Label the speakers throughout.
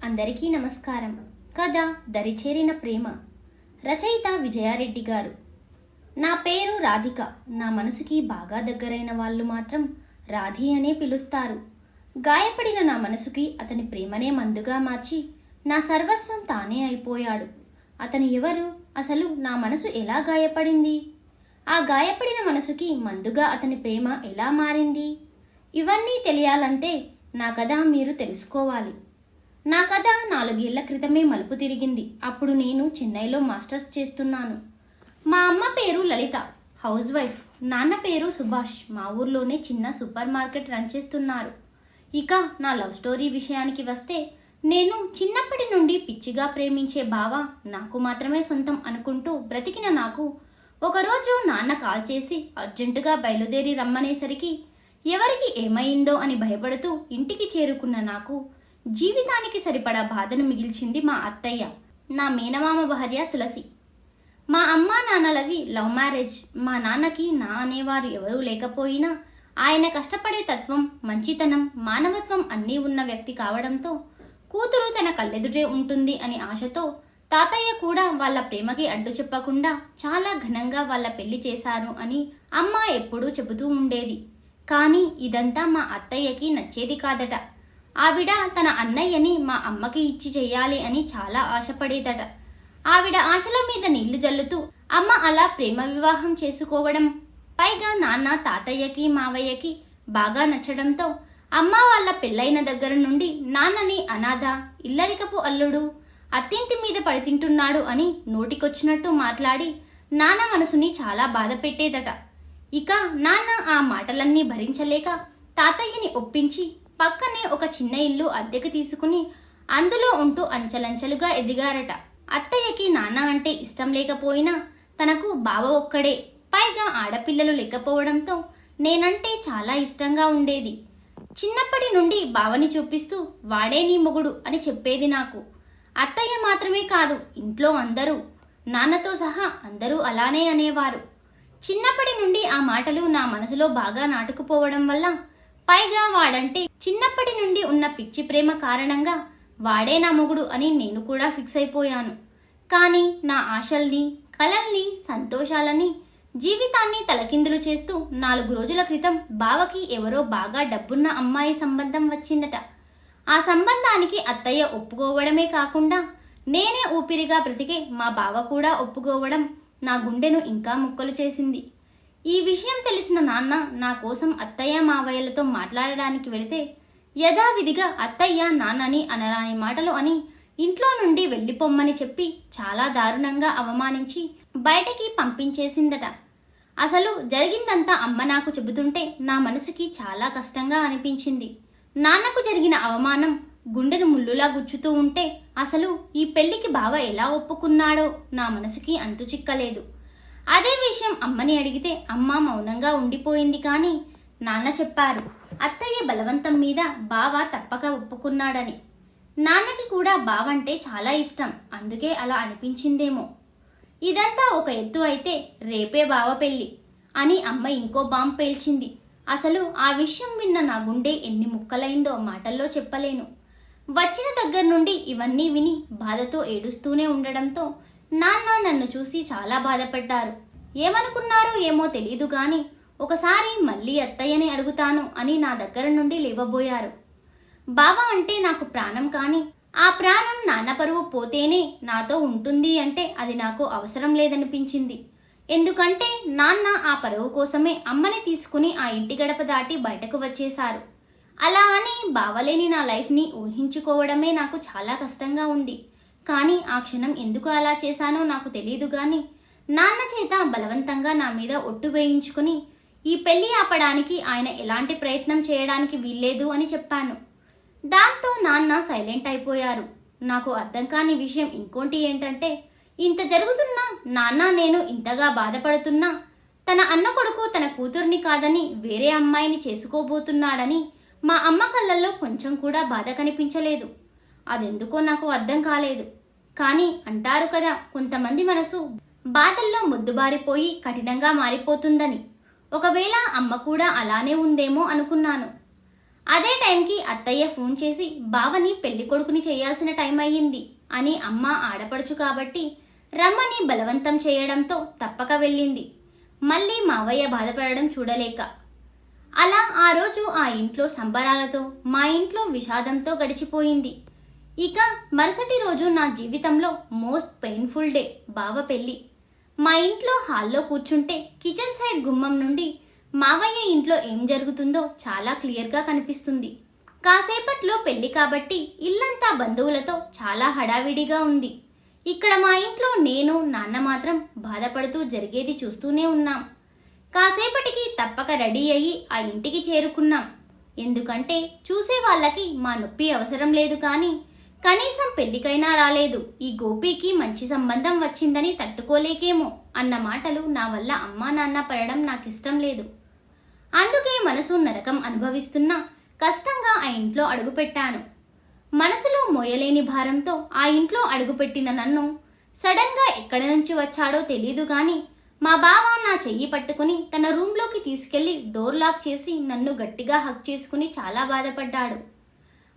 Speaker 1: అందరికీ నమస్కారం. కథ దరిచేరిన ప్రేమ. రచయిత విజయారెడ్డి గారు. నా పేరు రాధిక. నా మనసుకి బాగా దగ్గరైన వాళ్ళు మాత్రం రాధి అనే పిలుస్తారు. గాయపడిన నా మనసుకి అతని ప్రేమనే మందుగా మార్చి నా సర్వస్వం తానే అయిపోయాడు. అతను ఎవరు? అసలు నా మనసు ఎలా గాయపడింది? ఆ గాయపడిన మనసుకి మందుగా అతని ప్రేమ ఎలా మారింది? ఇవన్నీ తెలియాలంటే నా కథ మీరు తెలుసుకోవాలి. నా కథ 4 ఏళ్ల క్రితమే మలుపు తిరిగింది. అప్పుడు నేను చెన్నైలో మాస్టర్స్ చేస్తున్నాను. మా అమ్మ పేరు లలిత, హౌస్ వైఫ్. నాన్న పేరు సుభాష్, మా ఊర్లోనే చిన్న సూపర్ మార్కెట్ రన్ చేస్తున్నారు. ఇక నా లవ్ స్టోరీ విషయానికి వస్తే, నేను చిన్నప్పటి నుండి పిచ్చిగా ప్రేమించే బావ నాకు మాత్రమే సొంతం అనుకుంటూ బ్రతికిన నాకు ఒకరోజు నాన్న కాల్ చేసి అర్జెంటుగా బయలుదేరి రమ్మనేసరికి ఎవరికి ఏమైందో అని భయపడుతూ ఇంటికి చేరుకున్న నాకు జీవితానికి సరిపడా బాధను మిగిల్చింది మా అత్తయ్య, నా మేనమామ భార్య తులసి. మా అమ్మా నాన్నలది లవ్ మ్యారేజ్. మా నాన్నకి నా అనేవారు ఎవరూ లేకపోయినా ఆయన కష్టపడే తత్వం, మంచితనం, మానవత్వం అన్నీ ఉన్న వ్యక్తి కావడంతో కూతురు తన కళ్ళెదుటే ఉంటుంది అని ఆశతో తాతయ్య కూడా వాళ్ళ ప్రేమకి అడ్డు చెప్పకుండా చాలా ఘనంగా వాళ్ళ పెళ్లి చేశారు అని అమ్మ ఎప్పుడూ చెబుతూ ఉండేది. కానీ ఇదంతా మా అత్తయ్యకి నచ్చేది కాదట. ఆవిడ తన అన్నయ్యని మా అమ్మకి ఇచ్చి చెయ్యాలి అని చాలా ఆశపడేదట. ఆవిడ ఆశల మీద నీళ్లు జల్లుతూ అమ్మ అలా ప్రేమ వివాహం చేసుకోవడం, పైగా నాన్న తాతయ్యకి మావయ్యకి బాగా నచ్చడంతో అమ్మ వాళ్ళ పెళ్ళైన దగ్గర నుండి నాన్నని అనాథ, ఇల్లరికపు అల్లుడు, అత్తింటి మీద పడితింటున్నాడు అని నోటికొచ్చినట్టు మాట్లాడి నాన్న మనసుని చాలా బాధ పెట్టేదట. ఇక నాన్న ఆ మాటలన్నీ భరించలేక తాతయ్యని ఒప్పించి పక్కనే ఒక చిన్న ఇల్లు అద్దెకు తీసుకుని అందులో ఉంటూ అంచెలంచెలుగా ఎదిగారట. అత్తయ్యకి నాన్న అంటే ఇష్టం లేకపోయినా తనకు బావ ఒక్కడే, పైగా ఆడపిల్లలు లేకపోవడంతో నేనంటే చాలా ఇష్టంగా ఉండేది. చిన్నప్పటి నుండి బావని చూపిస్తూ వాడే నీ మొగుడు అని చెప్పేది నాకు. అత్తయ్య మాత్రమే కాదు, ఇంట్లో అందరూ, నాన్నతో సహా అందరూ అలానే అనేవారు. చిన్నప్పటి నుండి ఆ మాటలు నా మనసులో బాగా నాటుకుపోవడం వల్ల, పైగా వాడంటే చిన్నప్పటి నుండి ఉన్న పిచ్చి ప్రేమ కారణంగా వాడే నా మొగుడు అని నేను కూడా ఫిక్స్ అయిపోయాను. కానీ నా ఆశల్ని, కలల్ని, సంతోషాలని, జీవితాన్ని తలకిందులు చేస్తూ 4 రోజుల క్రితం బావకి ఎవరో బాగా డబ్బున్న అమ్మాయి సంబంధం వచ్చిందట. ఆ సంబంధానికి అత్తయ్య ఒప్పుకోవడమే కాకుండా నేనే ఊపిరిగా బ్రతికే మా బావ కూడా ఒప్పుకోవడం నా గుండెను ఇంకా ముక్కలు చేసింది. ఈ విషయం తెలిసిన నాన్న నా కోసం అత్తయ్య మావయ్యలతో మాట్లాడడానికి వెళితే యథావిధిగా అత్తయ్య నాన్నని అనరాని మాటలు అని ఇంట్లో నుండి వెళ్ళిపోమ్మని చెప్పి చాలా దారుణంగా అవమానించి బయటకి పంపించేసిందట. అసలు జరిగిందంతా అమ్మ నాకు చెబుతుంటే నా మనసుకి చాలా కష్టంగా అనిపించింది. నాన్నకు జరిగిన అవమానం గుండెను ముల్లులా గుచ్చుతూ ఉంటే అసలు ఈ పెళ్లికి బావ ఎలా ఒప్పుకున్నాడో నా మనసుకి అంతు చిక్కలేదు. అదే విషయం అమ్మని అడిగితే అమ్మ మౌనంగా ఉండిపోయింది. కానీ నాన్న చెప్పారు, అత్తయ్య బలవంతం మీద బావ తప్పక ఒప్పుకున్నాడని. నాన్నకి కూడా బావంటే చాలా ఇష్టం, అందుకే అలా అనిపించిందేమో. ఇదంతా ఒక ఎత్తు అయితే రేపే బావ పెళ్లి అని అమ్మ ఇంకో బాంబు పేల్చింది. అసలు ఆ విషయం విన్న నా గుండె ఎన్ని ముక్కలైందో మాటల్లో చెప్పలేను. వచ్చిన దగ్గర నుండి ఇవన్నీ విని బాధతో ఏడుస్తూనే ఉండడంతో నాన్న నన్ను చూసి చాలా బాధపడ్డారు. ఏమనుకున్నారో ఏమో తెలీదు గాని ఒకసారి మళ్ళీ అత్తయ్యని అడుగుతాను అని నా దగ్గర నుండి లేవబోయారు. బావ అంటే నాకు ప్రాణం, కానీ ఆ ప్రాణం నాన్న పరువు పోతేనే నాతో ఉంటుంది అంటే అది నాకు అవసరం లేదనిపించింది. ఎందుకంటే నాన్న ఆ పరువు కోసమే అమ్మని తీసుకుని ఆ ఇంటి గడప దాటి బయటకు వచ్చేశారు. అలా అని బావలేని నా లైఫ్ని ఊహించుకోవడమే నాకు చాలా కష్టంగా ఉంది. కానీ ఆ క్షణం ఎందుకు అలా చేశానో నాకు తెలియదు. కానీ నాన్న చేత బలవంతంగా నా మీద ఒట్టు వేయించుకుని ఈ పెళ్లి ఆపడానికి ఆయన ఎలాంటి ప్రయత్నం చేయడానికి వీల్లేదు అని చెప్పాను. దాంతో నాన్న సైలెంట్ అయిపోయారు. నాకు అర్థం కాని విషయం ఇంకోటి ఏంటంటే, ఇంత జరుగుతున్నా నాన్న నేను ఇంతగా బాధపడుతున్నా తన అన్న కొడుకు తన కూతుర్ని కాదని వేరే అమ్మాయిని చేసుకోబోతున్నాడని మా అమ్మ కళ్ళల్లో కొంచెం కూడా బాధ కనిపించలేదు. అదెందుకో నాకు అర్థం కాలేదు. కానీ అంటారు కదా, కొంతమంది మనసు బాధల్లో ముద్దుబారిపోయి కఠినంగా మారిపోతుందని. ఒకవేళ అమ్మ కూడా అలానే ఉందేమో అనుకున్నాను. అదే టైంకి అత్తయ్య ఫోన్ చేసి బావని పెళ్లి కొడుకుని చేయాల్సిన టైం అయ్యింది అని అమ్మ ఆడపడుచు కాబట్టి రమ్మని బలవంతం చేయడంతో తప్పక వెళ్ళింది. మళ్ళీ మావయ్య బాధపడడం చూడలేక. అలా ఆ రోజు ఆ ఇంట్లో సంబరాలతో మా ఇంట్లో విషాదంతో గడిచిపోయింది. ఇక మరుసటి రోజు నా జీవితంలో మోస్ట్ పెయిన్ఫుల్ డే బావ పెళ్లి. మా ఇంట్లో హాల్లో కూర్చుంటే కిచెన్ సైడ్ గుమ్మం నుండి మావయ్య ఇంట్లో ఏం జరుగుతుందో చాలా క్లియర్గా కనిపిస్తుంది. కాసేపట్లో పెళ్లి కాబట్టి ఇల్లంతా బంధువులతో చాలా హడావిడిగా ఉంది. ఇక్కడ మా ఇంట్లో నేను నాన్న మాత్రం బాధపడుతూ జరిగేది చూస్తూనే ఉన్నాం. కాసేపటికి తప్పక రెడీ అయ్యి ఆ ఇంటికి చేరుకున్నాం. ఎందుకంటే చూసే వాళ్ళకి మా నొప్పి అవసరం లేదు, కానీ కనీసం పెళ్లికైనా రాలేదు, ఈ గోపీకి మంచి సంబంధం వచ్చిందని తట్టుకోలేకేమో అన్న మాటలు నా వల్ల అమ్మా నాన్న పడడం నాకిష్టం లేదు. అందుకే మనసు నరకం అనుభవిస్తున్నా కష్టంగా ఆ ఇంట్లో అడుగుపెట్టాను. మనసులో మోయలేని భారంతో ఆ ఇంట్లో అడుగుపెట్టిన నన్ను సడన్గా ఎక్కడి నుంచి వచ్చాడో తెలీదు కానీ మా బావ నా చెయ్యి పట్టుకుని తన రూమ్లోకి తీసుకెళ్లి డోర్ లాక్ చేసి నన్ను గట్టిగా హగ్ చేసుకుని చాలా బాధపడ్డాడు.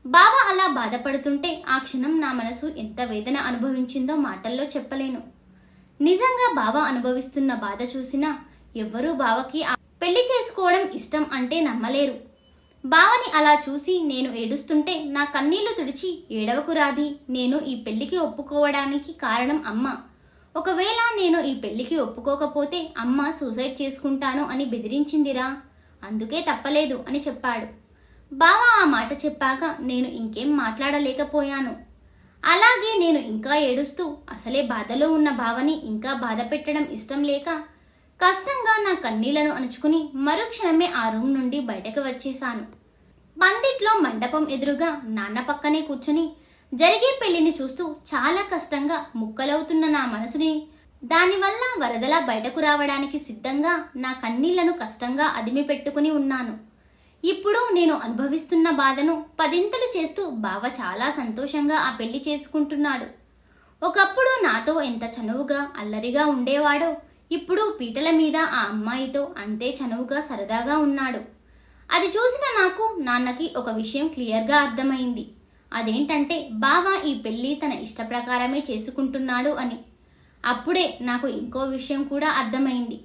Speaker 1: బావ అలా బాధపడుతుంటే ఆ క్షణం నా మనసు ఎంత వేదన అనుభవించిందో మాటల్లో చెప్పలేను. నిజంగా బావ అనుభవిస్తున్న బాధ చూసినా ఎవ్వరూ బావకి పెళ్లి చేసుకోవడం ఇష్టం అంటే నమ్మలేరు. బావని అలా చూసి నేను ఏడుస్తుంటే నా కన్నీళ్లు తుడిచి, ఏడవకు రాధి, నేను ఈ పెళ్లికి ఒప్పుకోవడానికి కారణం అమ్మ. ఒకవేళ నేను ఈ పెళ్లికి ఒప్పుకోకపోతే అమ్మ సూసైడ్ చేసుకుంటాను అని బెదిరించిందిరా, అందుకే తప్పలేదు అని చెప్పాడు. బావ ఆ మాట చెప్పాక నేను ఇంకేం మాట్లాడలేకపోయాను. అలాగే నేను ఇంకా ఏడుస్తూ అసలే బాధలో ఉన్న బావని ఇంకా బాధ పెట్టడం ఇష్టం లేక కష్టంగా నా కన్నీళ్లను అణుచుకుని మరుక్షణమే ఆ రూమ్ నుండి బయటకు వచ్చేశాను. పందిట్లో మండపం ఎదురుగా నాన్న పక్కనే కూర్చుని జరిగే పెళ్లిని చూస్తూ చాలా కష్టంగా ముక్కలవుతున్న నా మనసుని దానివల్ల వరదలా బయటకు రావడానికి సిద్ధంగా నా కన్నీళ్లను కష్టంగా అదిమి పెట్టుకుని ఉన్నాను. ఇప్పుడు నేను అనుభవిస్తున్న బాధను పదింతలు చేస్తూ బావ చాలా సంతోషంగా ఆ పెళ్లి చేసుకుంటున్నాడు. ఒకప్పుడు నాతో ఎంత చనువుగా అల్లరిగా ఉండేవాడో ఇప్పుడు పీటల మీద ఆ అమ్మాయితో అంతే చనువుగా సరదాగా ఉన్నాడు. అది చూసిన నాకు నాన్నకి ఒక విషయం క్లియర్గా అర్థమైంది. అదేంటంటే బావ ఈ పెళ్లి తన ఇష్ట ప్రకారమే చేసుకుంటున్నాడు అని. అప్పుడే నాకు ఇంకో విషయం కూడా అర్థమైంది.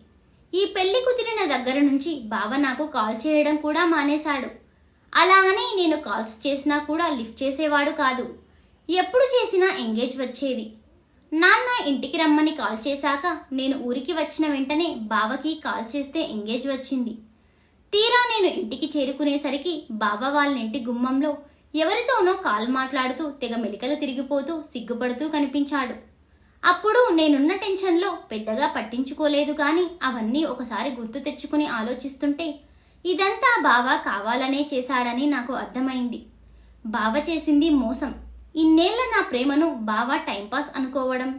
Speaker 1: ఈ పెళ్లి కుదిరిన దగ్గర నుంచి బావ నాకు కాల్ చేయడం కూడా మానేశాడు. అలా అని నేను కాల్స్ చేసినా కూడా లిఫ్ట్ చేసేవాడు కాదు. ఎప్పుడు చేసినా ఎంగేజ్ వచ్చేది. నాన్న ఇంటికి రమ్మని కాల్ చేశాక నేను ఊరికి వచ్చిన వెంటనే బావకి కాల్ చేస్తే ఎంగేజ్ వచ్చింది. తీరా నేను ఇంటికి చేరుకునేసరికి బావ వాళ్ళ ఇంటి గుమ్మంలో ఎవరితోనో కాల్ మాట్లాడుతూ తెగ మెలికలు తిరిగిపోతూ సిగ్గుపడుతూ కనిపించాడు. అప్పుడు నేనున్న టెన్షన్లో పెద్దగా పట్టించుకోలేదు, కానీ అవన్నీ ఒకసారి గుర్తు తెచ్చుకుని ఆలోచిస్తుంటే ఇదంతా బావ కావాలనే చేశాడని నాకు అర్థమైంది. బావ చేసింది మోసం. ఇన్నేళ్ల నా ప్రేమను బావ టైంపాస్ అనుకోవడం,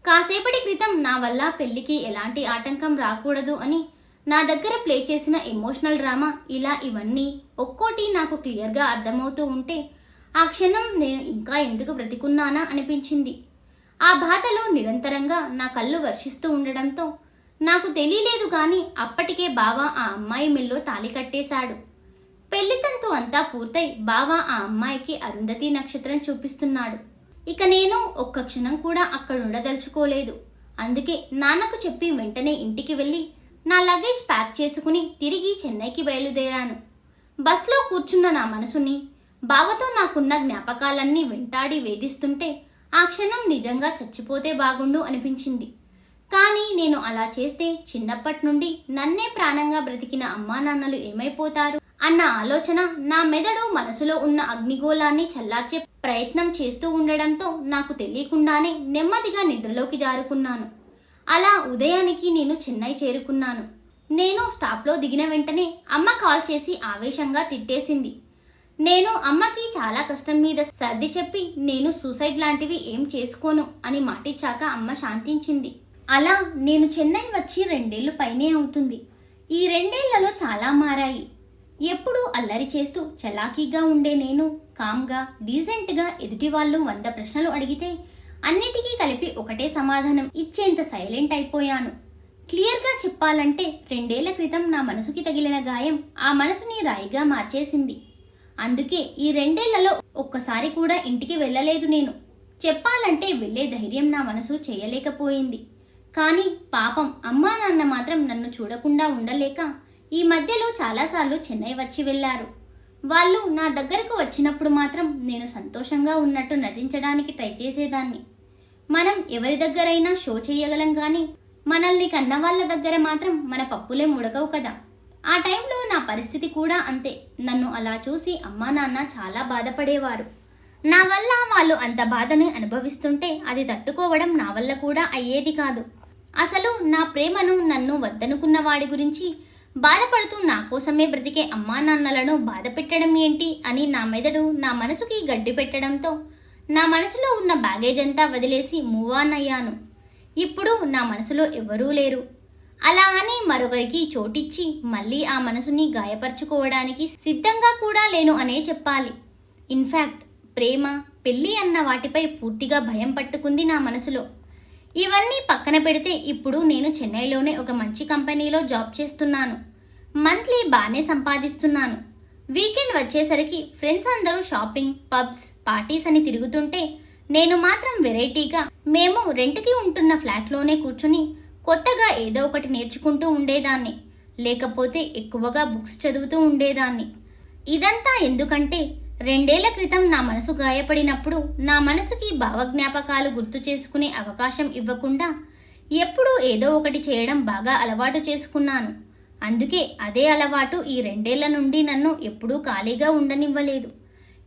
Speaker 1: కాసేపటి క్రితం నా వల్ల పెళ్లికి ఎలాంటి ఆటంకం రాకూడదు అని నా దగ్గర ప్లే చేసిన ఎమోషనల్ డ్రామా, ఇలా ఇవన్నీ ఒక్కోటి నాకు క్లియర్గా అర్థమవుతూ ఉంటే ఆ క్షణం నేను ఇంకా ఎందుకు బ్రతికున్నానా అనిపించింది. ఆ బాధలో నిరంతరంగా నా కళ్ళు వర్షిస్తూ ఉండడంతో నాకు తెలియలేదు, కానీ అప్పటికే బావ ఆ అమ్మాయి మెల్లో తాళి కట్టేశాడు. పెళ్లితంతు అంతా పూర్తయి బావ ఆ అమ్మాయికి అరుంధతి నక్షత్రం చూపిస్తున్నాడు. ఇక నేను ఒక్క క్షణం కూడా అక్కడ ఉండదలుచుకోలేదు. అందుకే నాన్నకు చెప్పి వెంటనే ఇంటికి వెళ్ళి నా లగేజ్ ప్యాక్ చేసుకుని తిరిగి చెన్నైకి బయలుదేరాను. బస్లో కూర్చున్న నా మనసుని బావతో నాకున్న జ్ఞాపకాలన్నీ వెంటాడి వేధిస్తుంటే ఆ క్షణం నిజంగా చచ్చిపోతే బాగుండు అనిపించింది. కానీ నేను అలా చేస్తే చిన్నప్పటి నుండి నన్నే ప్రాణంగా బ్రతికిన అమ్మా నాన్నలు ఏమైపోతారు అన్న ఆలోచన నా మెదడు మనసులో ఉన్న అగ్నిగోళాన్ని చల్లార్చే ప్రయత్నం చేస్తూ ఉండడంతో నాకు తెలియకుండానే నెమ్మదిగా నిద్రలోకి జారుకున్నాను. అలా ఉదయానికి నేను చెన్నై చేరుకున్నాను. నేను స్టాప్లో దిగిన వెంటనే అమ్మ కాల్ చేసి ఆవేశంగా తిట్టేసింది. నేను అమ్మకి చాలా కష్టం మీద సర్ది చెప్పి నేను సూసైడ్ లాంటివి ఏం చేసుకోను అని మాటిచ్చాక అమ్మ శాంతించింది. అలా నేను చెన్నై వచ్చి 2 ఏళ్లు పైనే అవుతుంది. ఈ 2 ఏళ్లలో చాలా మారాయి. ఎప్పుడూ అల్లరి చేస్తూ చలాకీగా ఉండే నేను కామ్గా డీసెంట్గా ఎదుటి వాళ్ళు 100 ప్రశ్నలు అడిగితే అన్నిటికీ కలిపి ఒకటే సమాధానం ఇచ్చేంత సైలెంట్ అయిపోయాను. క్లియర్గా చెప్పాలంటే 2 ఏళ్ల క్రితం నా మనసుకి తగిలిన గాయం ఆ మనసుని రాయిగా మార్చేసింది. అందుకే ఈ 2 ఏళ్లలో ఒక్కసారి కూడా ఇంటికి వెళ్ళలేదు నేను. చెప్పాలంటే వెళ్ళే ధైర్యం నా మనసు చేయలేకపోయింది. కానీ పాపం అమ్మా నాన్న మాత్రం నన్ను చూడకుండా ఉండలేక ఈ మధ్యలో చాలాసార్లు చెన్నై వచ్చి వెళ్ళారు. వాళ్ళు నా దగ్గరకు వచ్చినప్పుడు మాత్రం నేను సంతోషంగా ఉన్నట్టు నటించడానికి ట్రై చేసేదాన్ని. మనం ఎవరి దగ్గరైనా షో చేయగలం కానీ మనల్ని కన్న వాళ్ళ దగ్గర మాత్రం మన పప్పులే ముడకవు కదా. ఆ టైంలో నా పరిస్థితి కూడా అంతే. నన్ను అలా చూసి అమ్మా నాన్న చాలా బాధపడేవారు. నా వల్ల వాళ్ళు అంత బాధని అనుభవిస్తుంటే అది తట్టుకోవడం నా వల్ల కూడా అయ్యేది కాదు. అసలు నా ప్రేమను నన్ను వద్దనుకున్న వాడి గురించి బాధపడుతూ నా కోసమే బ్రతికే అమ్మా నాన్నలను బాధ పెట్టడం ఏంటి అని నా మెదడు నా మనసుకి గడ్డి పెట్టడంతో నా మనసులో ఉన్న బ్యాగేజ్ అంతా వదిలేసి మూవ్ ఆన్ అయ్యాను. ఇప్పుడు నా మనసులో ఎవరూ లేరు. అలా అని మరొకరికి చోటిచ్చి మళ్ళీ ఆ మనసుని గాయపరుచుకోవడానికి సిద్ధంగా కూడా లేను అనే చెప్పాలి. ఇన్ఫ్యాక్ట్ ప్రేమ, పెళ్ళి అన్న వాటిపై పూర్తిగా భయం పట్టుకుంది నా మనసులో. ఇవన్నీ పక్కన పెడితే ఇప్పుడు నేను చెన్నైలోనే ఒక మంచి కంపెనీలో జాబ్ చేస్తున్నాను. మంత్లీ బాగానే సంపాదిస్తున్నాను. వీకెండ్ వచ్చేసరికి ఫ్రెండ్స్ అందరూ షాపింగ్, పబ్స్, పార్టీస్ అని తిరుగుతుంటే నేను మాత్రం వెరైటీగా మేము రెంట్కి ఉంటున్న ఫ్లాట్లోనే కూర్చుని కొత్తగా ఏదో ఒకటి నేర్చుకుంటూ ఉండేదాన్ని. లేకపోతే ఎక్కువగా బుక్స్ చదువుతూ ఉండేదాన్ని. ఇదంతా ఎందుకంటే 2 ఏళ్ల క్రితం నా మనసు గాయపడినప్పుడు నా మనసుకి భావజ్ఞాపకాలు గుర్తు చేసుకునే అవకాశం ఇవ్వకుండా ఎప్పుడూ ఏదో ఒకటి చేయడం బాగా అలవాటు చేసుకున్నాను. అందుకే అదే అలవాటు ఈ 2 ఏళ్ల నుండి నన్ను ఎప్పుడూ ఖాళీగా ఉండనివ్వలేదు.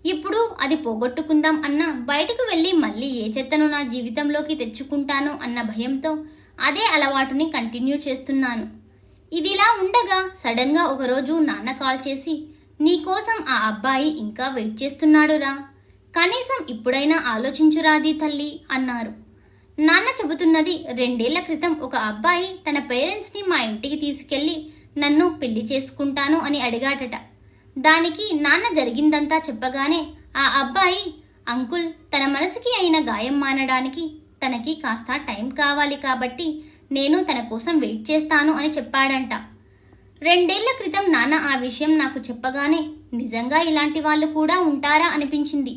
Speaker 1: ఇప్పుడు అది పోగొట్టుకుందాం అన్నా బయటకు వెళ్ళి మళ్ళీ ఏ చెత్తను నా జీవితంలోకి తెచ్చుకుంటాను అన్న భయంతో అదే అలవాటుని కంటిన్యూ చేస్తున్నాను. ఇదిలా ఉండగా సడన్గా ఒకరోజు నాన్న కాల్ చేసి, నీకోసం ఆ అబ్బాయి ఇంకా వెయిట్ చేస్తున్నాడురా, కనీసం ఇప్పుడైనా ఆలోచించురాది తల్లి అన్నారు. నాన్న చెబుతున్నది 2 ఏళ్ల క్రితం ఒక అబ్బాయి తన పేరెంట్స్ని మా ఇంటికి తీసుకెళ్లి నన్ను పెళ్లి చేసుకుంటాను అని అడిగాడట. దానికి నాన్న జరిగిందంతా చెప్పగానే ఆ అబ్బాయి, అంకుల్ తన మనసుకి అయిన గాయం మానడానికి తనకి కాస్త టైం కావాలి కాబట్టి నేను తన కోసం వెయిట్ చేస్తాను అని చెప్పాడంట. 2 ఏళ్ల క్రితం నాన్న ఆ విషయం నాకు చెప్పగానే నిజంగా ఇలాంటి వాళ్ళు కూడా ఉంటారా అనిపించింది.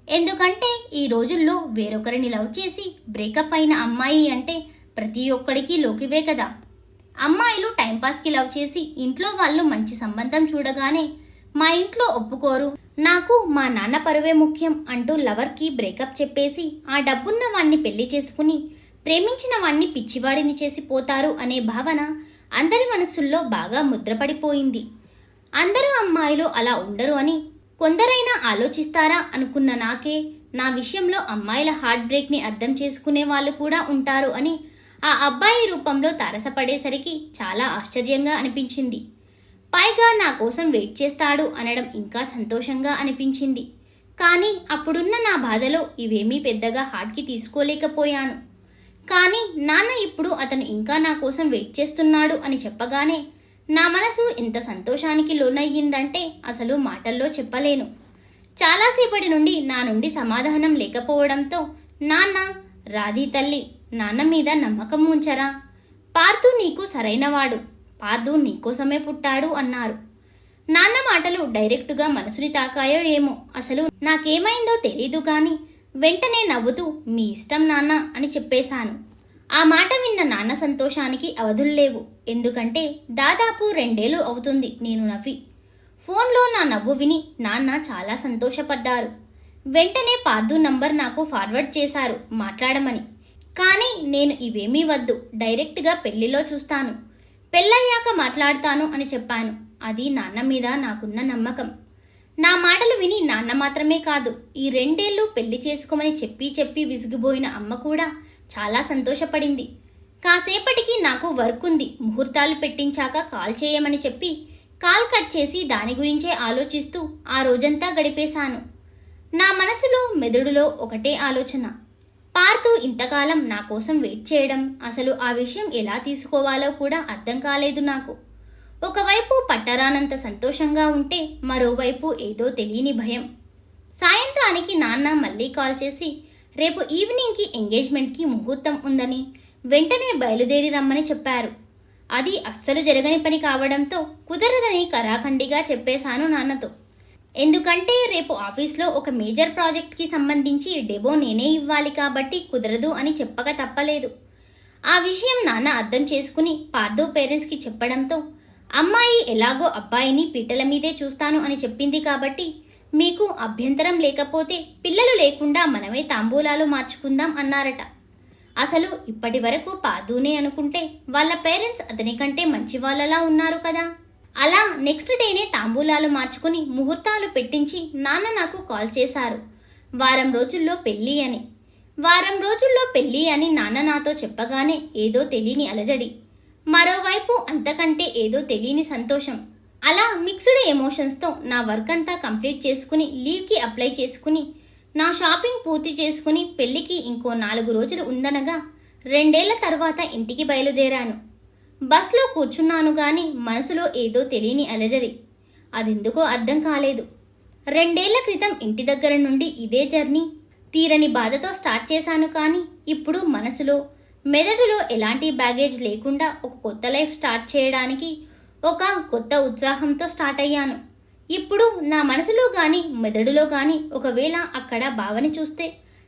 Speaker 1: ఎందుకంటే ఈ రోజుల్లో వేరొకరిని లవ్ చేసి బ్రేకప్ అయిన అమ్మాయి అంటే ప్రతి ఒక్కడికి లోకివే కదా. అమ్మాయిలు టైంపాస్కి లవ్ చేసి ఇంట్లో వాళ్ళు మంచి సంబంధం చూడగానే మా ఇంట్లో ఒప్పుకోరు, నాకు మా నాన్న పరువే ముఖ్యం అంటూ లవర్కి బ్రేకప్ చెప్పేసి ఆ డబ్బున్న వాణ్ణి పెళ్లి చేసుకుని ప్రేమించిన వాణ్ణి పిచ్చివాడిని చేసి పోతారు అనే భావన అందరి మనసుల్లో బాగా ముద్రపడిపోయింది. అందరూ అమ్మాయిలు అలా ఉండరు అని కొందరైనా ఆలోచిస్తారా అనుకున్న నాకే నా విషయంలో అమ్మాయిల హార్ట్ బ్రేక్ని అర్థం చేసుకునే వాళ్ళు కూడా ఉంటారు అని ఆ అబ్బాయి రూపంలో తారసపడేసరికి చాలా ఆశ్చర్యంగా అనిపించింది. పైగా నా కోసం వెయిట్ చేస్తాడు అనడం ఇంకా సంతోషంగా అనిపించింది. కానీ అప్పుడున్న నా బాధలో ఇవేమీ పెద్దగా హార్ట్కి తీసుకోలేకపోయాను. కానీ నాన్న ఇప్పుడు అతను ఇంకా నా కోసం వెయిట్ చేస్తున్నాడు అని చెప్పగానే నా మనసు ఎంత సంతోషానికి లోనయ్యిందంటే అసలు మాటల్లో చెప్పలేను. చాలాసేపటి నుండి నా నుండి సమాధానం లేకపోవడంతో నాన్న, రాధీ తల్లి, నాన్న మీద నమ్మకం ఉంచరా, పార్థు నీకు సరైనవాడు, పార్థు నీకోసమే పుట్టాడు అన్నారు. నాన్న మాటలు డైరెక్టుగా మనసుని తాకాయో ఏమో అసలు నాకేమైందో తెలీదు కానీ వెంటనే నవ్వుతూ మీ ఇష్టం నాన్న అని చెప్పేశాను. ఆ మాట విన్న నాన్న సంతోషానికి అవధుల్లేవు. ఎందుకంటే దాదాపు 2 ఏళ్లు అవుతుంది నేను నవ్వి. ఫోన్లో నా నవ్వు విని నాన్న చాలా సంతోషపడ్డారు. వెంటనే పార్థు నంబర్ నాకు ఫార్వర్డ్ చేశారు మాట్లాడమని. కానీ నేను ఇవేమీ వద్దు, డైరెక్ట్గా పెళ్లిలో చూస్తాను, పెళ్ళయ్యాక మాట్లాడతాను అని చెప్పాను. అది నాన్న మీద నాకున్న నమ్మకం. నా మాటలు విని నాన్న మాత్రమే కాదు, ఈ 2 ఏళ్లు పెళ్లి చేసుకోమని చెప్పి విసిగిపోయిన అమ్మ కూడా చాలా సంతోషపడింది. కాసేపటికి నాకు వర్క్ ఉంది, ముహూర్తాలు పెట్టించాక కాల్ చేయమని చెప్పి కాల్ కట్ చేసి దాని గురించే ఆలోచిస్తూ ఆ రోజంతా గడిపేశాను. నా మనసులో మెదడులో ఒకటే ఆలోచన, పార్థు ఇంతకాలం నా కోసం వెయిట్ చేయడం, అసలు ఆ విషయం ఎలా తీసుకోవాలో కూడా అర్థం కాలేదు నాకు. ఒకవైపు పట్టరానంత సంతోషంగా ఉంటే మరోవైపు ఏదో తెలియని భయం. సాయంత్రానికి నాన్న మళ్ళీ కాల్ చేసి రేపు ఈవినింగ్కి ఎంగేజ్మెంట్కి ముహూర్తం ఉందని వెంటనే బయలుదేరి రమ్మని చెప్పారు. అది అస్సలు జరగని పని కావడంతో కుదరదని కరాఖండిగా చెప్పేశాను నాన్నతో. ఎందుకంటే రేపు ఆఫీస్లో ఒక మేజర్ ప్రాజెక్ట్కి సంబంధించి డెబో నేనే ఇవ్వాలి కాబట్టి కుదరదు అని చెప్పక తప్పలేదు. ఆ విషయం నాన్న అర్థం చేసుకుని పార్థు పేరెంట్స్కి చెప్పడంతో అమ్మాయి ఎలాగో అబ్బాయిని పీటల మీదే చూస్తాను అని చెప్పింది కాబట్టి మీకు అభ్యంతరం లేకపోతే పిల్లలు లేకుండా మనమే తాంబూలాలు మార్చుకుందాం అన్నారట. అసలు ఇప్పటి వరకు పార్థునే అనుకుంటే వాళ్ళ పేరెంట్స్ అతని కంటే మంచి వాళ్ళలా ఉన్నారు కదా. అలా నెక్స్ట్ డేనే తాంబూలాలు మార్చుకుని ముహూర్తాలు పెట్టించి నాన్న నాకు కాల్ చేశారు. వారం రోజుల్లో పెళ్ళి అని నాన్న నాతో చెప్పగానే ఏదో తెలియని అలజడి, మరోవైపు అంతకంటే ఏదో తెలియని సంతోషం. అలా మిక్స్డ్ ఎమోషన్స్తో నా వర్క్ అంతా కంప్లీట్ చేసుకుని లీవ్కి అప్లై చేసుకుని నా షాపింగ్ పూర్తి చేసుకుని పెళ్లికి ఇంకో 4 రోజులు ఉందనగా 2 ఏళ్ల తర్వాత ఇంటికి బయలుదేరాను. బస్లో కూర్చున్నాను గాని మనసులో ఏదో తెలియని అలజడి. అదెందుకో అర్థం కాలేదు. 2 ఏళ్ల క్రితం ఇంటి దగ్గర నుండి ఇదే జర్నీ తీరని బాధతో స్టార్ట్ చేశాను కానీ ఇప్పుడు మనసులో మెదడులో ఎలాంటి బ్యాగేజ్ లేకుండా ఒక కొత్త లైఫ్ స్టార్ట్ చేయడానికి ఒక కొత్త ఉత్సాహంతో స్టార్ట్ అయ్యాను. ఇప్పుడు నా మనసులో కానీ మెదడులో కానీ ఒకవేళ అక్కడ భావన చూస్తే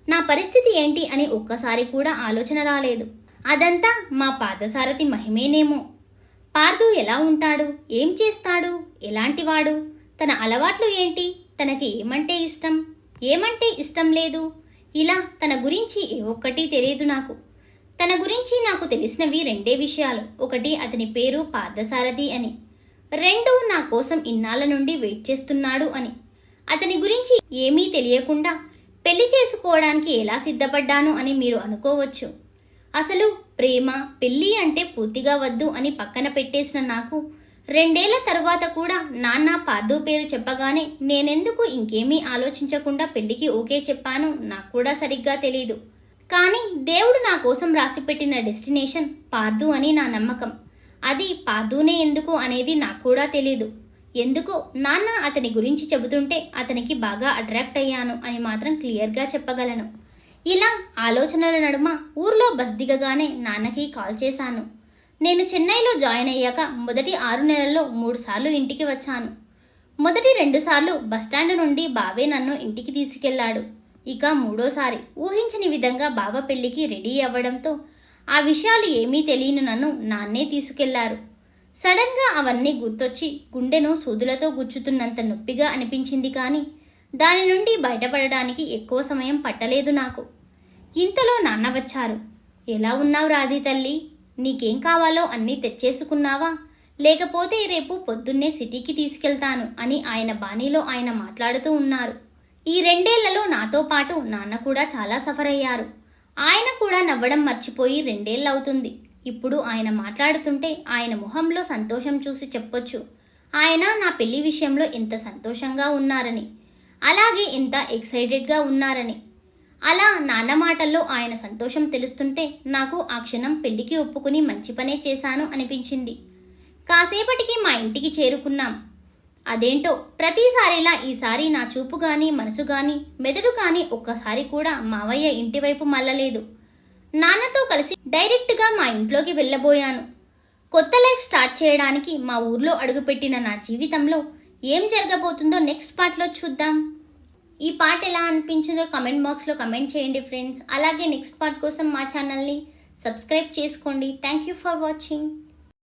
Speaker 1: నా పరిస్థితి ఏంటి అని ఒక్కసారి కూడా ఆలోచన రాలేదు. అదంతా మా పాదసారథి మహిమేనేమో. పార్థు ఎలా ఉంటాడు, ఏం చేస్తాడు, ఎలాంటివాడు, తన అలవాట్లు ఏంటి, తనకి ఏమంటే ఇష్టం లేదు, ఇలా తన గురించి ఏ ఒక్కటి తెలియదు నాకు. తన గురించి నాకు తెలిసినవి 2 విషయాలు. ఒకటి అతని పేరు పార్థసారథి అని, 2 నా కోసం ఇన్నాళ్ళ నుండి వెయిట్ చేస్తున్నాడు అని. అతని గురించి ఏమీ తెలియకుండా పెళ్లి చేసుకోవడానికి ఎలా సిద్ధపడ్డాను అని మీరు అనుకోవచ్చు. అసలు ప్రేమ పెళ్ళి అంటే పూర్తిగా వద్దు అని పక్కన పెట్టేసిన నాకు 2 ఏళ్ల తర్వాత కూడా నాన్న పార్థు పేరు చెప్పగానే నేనెందుకు ఇంకేమీ ఆలోచించకుండా పెళ్లికి ఓకే చెప్పాను నాకు కూడా సరిగ్గా తెలీదు. కానీ దేవుడు నా కోసం రాసిపెట్టిన డెస్టినేషన్ పార్థు అని నా నమ్మకం. అది పార్థునే ఎందుకు అనేది నాకు కూడా తెలీదు. ఎందుకో నాన్న అతని గురించి చెబుతుంటే అతనికి బాగా అట్రాక్ట్ అయ్యాను అని మాత్రం క్లియర్గా చెప్పగలను. ఇలా ఆలోచనల నడుమ ఊర్లో బస్ దిగగానే నాన్నకి కాల్ చేశాను. నేను చెన్నైలో జాయిన్ అయ్యాక మొదటి 6 నెలల్లో 3 సార్లు ఇంటికి వచ్చాను. మొదటి 2 సార్లు బస్టాండ్ నుండి బావే నన్ను ఇంటికి తీసుకెళ్లాడు. ఇక 3వసారి ఊహించని విధంగా బావ పెళ్లికి రెడీ అవ్వడంతో ఆ విషయాలు ఏమీ తెలియని నన్ను నాన్నే తీసుకెళ్లారు. సడన్గా అవన్నీ గుర్తొచ్చి గుండెను సూదులతో గుచ్చుతున్నంత నొప్పిగా అనిపించింది కానీ దాని నుండి బయటపడడానికి ఎక్కువ సమయం పట్టలేదు నాకు. ఇంతలో నాన్న వచ్చారు. ఎలా ఉన్నావు రాధి తల్లి, నీకేం కావాలో అన్నీ తెచ్చేసుకున్నావా, లేకపోతే రేపు పొద్దున్నే సిటీకి తీసుకెళ్తాను అని ఆయన బాణీలో ఆయన మాట్లాడుతూ ఉన్నారు. ఈ 2 ఏళ్లలో నాతో పాటు నాన్న కూడా చాలా సఫర్ అయ్యారు. ఆయన కూడా నవ్వడం మర్చిపోయి 2 ఏళ్ళు అవుతుంది. ఇప్పుడు ఆయన మాట్లాడుతుంటే ఆయన మొహంలో సంతోషం చూసి చెప్పొచ్చు ఆయన నా పెళ్లి విషయంలో ఎంత సంతోషంగా ఉన్నారని, అలాగే ఎంత ఎక్సైటెడ్గా ఉన్నారని. అలా నాన్న మాటల్లో ఆయన సంతోషం తెలుస్తుంటే నాకు ఆ క్షణం పెళ్లికి ఒప్పుకుని మంచి పనే చేశాను అనిపించింది. కాసేపటికి మా ఇంటికి చేరుకున్నాం. అదేంటో ప్రతిసారిలా ఈసారి నా చూపు గాని మనసు గాని మెదడు గాని ఒక్కసారి కూడా మావయ్య ఇంటివైపు మళ్ళలేదు. నాన్నతో కలిసి డైరెక్ట్గా మా ఇంట్లోకి వెళ్ళబోయాను. కొత్త లైఫ్ స్టార్ట్ చేయడానికి మా ఊర్లో అడుగుపెట్టిన నా జీవితంలో ఏం జరగబోతుందో నెక్స్ట్ పార్ట్లో చూద్దాం. ఈ పార్ట్ ఎలా అనిపించిందో కమెంట్ బాక్స్లో కమెంట్ చేయండి ఫ్రెండ్స్. అలాగే నెక్స్ట్ పార్ట్ కోసం మా ఛానల్ని సబ్స్క్రైబ్ చేసుకోండి. Thank you for watching.